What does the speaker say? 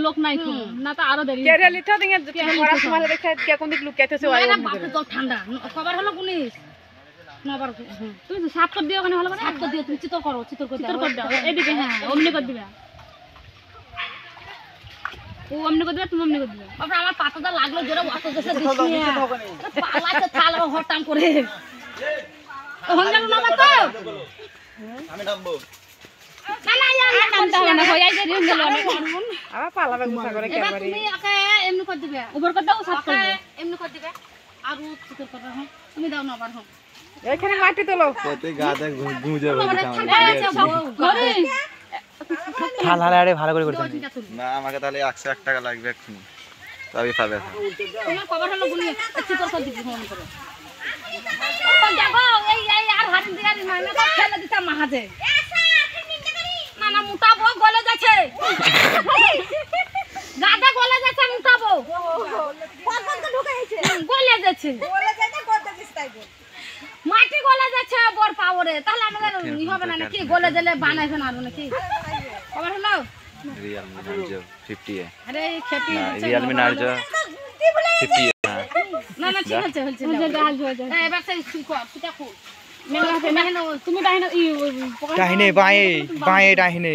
লোক নাই না তো আরো দেরি ঠান্ডা কবার হলো পুলিশ তুমি সাত করে দিও ওখানে হলো সাত করে দিও তুমি চিতর করো চিতর করে দাও এদিকে হ্যাঁ অমনি করে দিবা ও অমনি করে দিবা তুমি অমনি করে দিবা বাবা আমার পাতাটা লাগলো জোরে অত দেশে দিছি পালাতে চাল হটাম করে হন গেল না তো আমি নামবো না না ইয়া নামতে হবে না হই আই দেরি হয়ে গেল আবার পালাবে গুছা করে এবার কেবারে তুমি একে এমনি করে দিবে উপর করে দাও সাত করে এমনি করে দিবে আর চিতর করে হ্যাঁ তুমি দাও না আবার হ্যাঁ এখানে মাটি তোলো কত গাদা গুঁজে বলছি ঠাল আরে ভালো করে করতে না আমাকে তাহলে 101 টাকা লাগবে এক্ষুনি তবেই পাবে তোমার কভার হলো গুলি চিতর করে দিবি ফোন করে ও দেখো এই আর হাত দিয়া মানে তো ফেলে দিতা মাহাজে না না মুটাবো গলে যাচ্ছে গাদা গলে যাচ্ছে মুটাবো কোন তো ঢুকাইছে গলে যাচ্ছে মাটি গলে যাচ্ছে বড় পাওরে তাহলে আমাদের ই হবে না নাকি গলে গেলে বানাইছে না নাকি খবর হলো রিয়েলমি নার্জো 50 এ আরে খেপি রিয়েলমি নার্জো 50 এ না না ঠিক আছে এবার সেই সুটা খুব তুমি ডাইনে ডাহিনে বাঁয়ে ডাহিনে